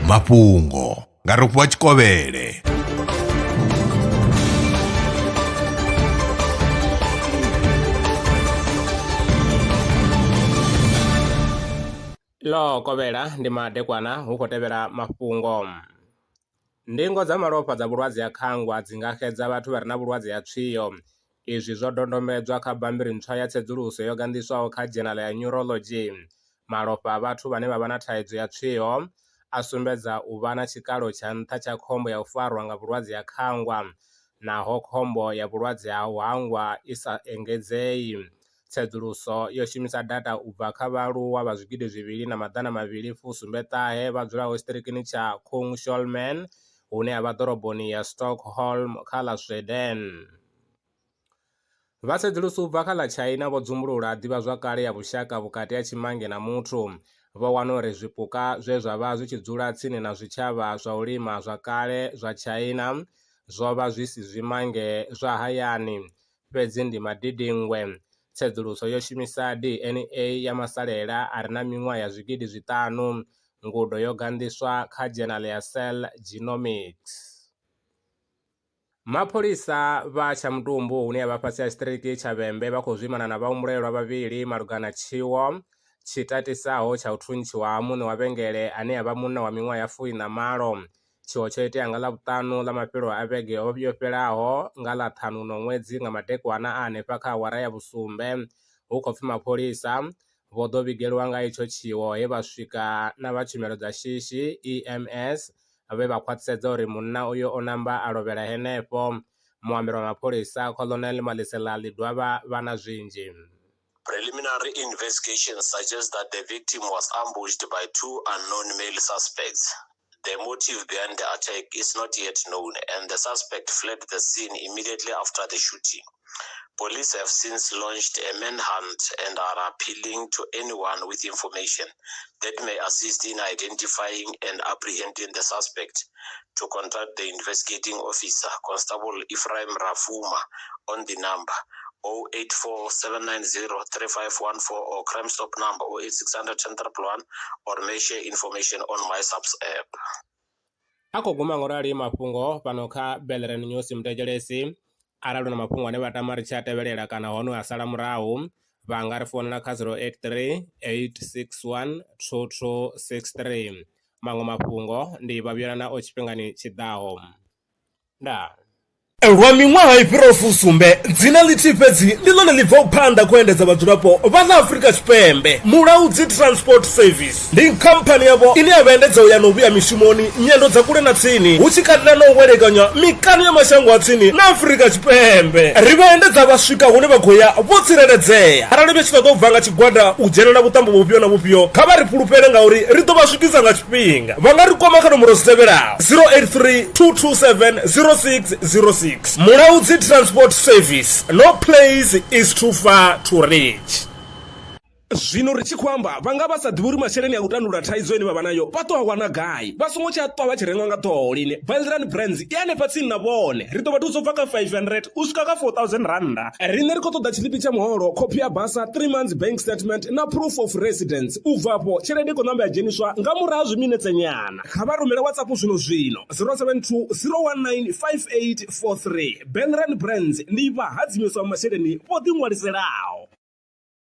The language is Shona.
Mafhungo nga Rofhiwa Tshikovhele. Lo kovhela ndi madekwana hu khou tevhela mafhungo. Ndingo dza malofha dza vhulwadze ha khangwa dzi nga xedza vhathu vha re na vhulwadze ha tswio. Izwi zwo dodombedzwa kha bammbiri ntswa ya tsedzuluso yo gandiswaho kha Journal ya Neurology. Malofha a vhathu vhane vha vha na thaidzo ya tswio a sumbedza u vha na tshikalo tsha nṱha tsha khombo ya u farwa nga vhulwadze ha khangwa, naho khombo ya vhulwadze ha u hangwa i sa engedzei. Tsedzuluso yo shumisa data u bva kha vhaaluwa vha zwigidi 2.257 vha dzulaho tshiṱirikini tsha Kungsholmen hune ha vha ḓoroboni ya Stockholm kha ḽa Sweden. Vhasedzulusi u bva kha ḽa China vho dzumbulula ḓivhazwakale ya vhushaka vhukati ha tshimange na muthu. Vho wana uri zwipuka zwe zwa vha zwi tshi dzula tsini na zwitshavha zwa u lima zwa kale zwa China zwo vha zwi si zwimange zwa hayani, fhedzi ndi madidingwe. Tsedzuluso yo shumisa DNA ya masalela a re na miṅwaha ya zwigidi 5, ngudo yo gandiswa kha Journal ya Cell Genomics. Mapholisa vha Tshamutumbu hune ya vha fhasi ha tshiṱiriki tsha Vhembe vha khou zwimana na vhahumbulelwa vhavhili malugana tshiwo tshi tatisaho tsha u thuntshiwa ha muṋe wa vhengele ane a vha munna wa miṅwaha ya 48. Tshiwo tsho itea nga ḽavhuṱanu ḽa mafhelo a vhege yo fhelaho nga ḽa 5 ṅwedzi nga madekwana a hanefha kha awara ya vhusumbe. Hu khou pfi mapholisa vho ḓo vhigeliwa nga itsho tshiwo he vha swika na vha tshumelo dza shishi EMS vhe vha khwaṱhisedza uri munna uyo o namba a lovhela henefho. Muambeli wa mapholisa Colonel Maliselali dovha vha na zwinzhi. Preliminary investigations suggest that the victim was ambushed by 2 unknown male suspects. The motive behind the attack is not yet known, and the suspect fled the scene immediately after the shooting. Police have since launched a manhunt and are appealing to anyone with information that may assist in identifying and apprehending the suspect to contact the investigating officer, Constable Ephraim Rafuma, on the number 084-790-3514 or Crime Stop number 08600 or may share information on MySubs app. Ako guma ngorali mafhungo pano kha Beleren News mtejelesi. Arali na mafhungo ane vha tama ri tshi a tevhelela kana hono a sala murahu vha nga ri founela kha 083-861-2263. Maṅwe mafhungo ndi vhavhuyelana o tshifhingani tshiḓaho. Ndaa. Lwa miṅwaha I fhiraho fusumbe dzina ḽithihi fhedzi ndi ḽone ḽi bvaho phanḓa khou endedza vhadzulapo vha ḽa Afrika Tshipembe. Mulaudzi Transport Service ndi khamphani yavho ine ya vha endedza u ya na u vhuya mishumoni nyendo dza kule na tsini hu tshi katela na u welekanya mikano ya mashango a tsini na Afrika Tshipembe. Ri vha endedza vha swika hune vha khou ya vho tsireledzea. Arali vha tshi ṱoḓa u bva nga tshigwada u dzhenela vhuṱambo vhufhio na vhufhio kha vha ri fhulufhele ngauri ri ḓo vha swikisa nga tshifhinga. Vha nga ri kwama kha nomboro dzi tevhelaho 083-227-0606. Mulaudzi Transport Service. No place is too far to reach. Zwino ri tshi khou amba vha nga vha sa ḓivhi uri masheleni a u tandulula thaidzo ine vha vha nayo vha ṱo a wana gai vha songo tsha ṱwa vha tshi renga nga ṱhoho lini. Belran Brands I hanefha tsini na vhone ri ḓo vha thusa u bva kha 500 u swika kha 4000 randa. Riṋe ri khou ṱoḓa tshiḽipi tsha muholo, khophi ya basa, 3 months bank statement na proof of residence. U bva afho tshelede I khou ṋamba ya dzheniswa nga murahu ha zwiminetse nyana. Kha vha rumele WhatsApp zwino 072 019 5843. Belran Brands ndi vha hadzimiswa masheleni vho ḓi ṅwaliselaho.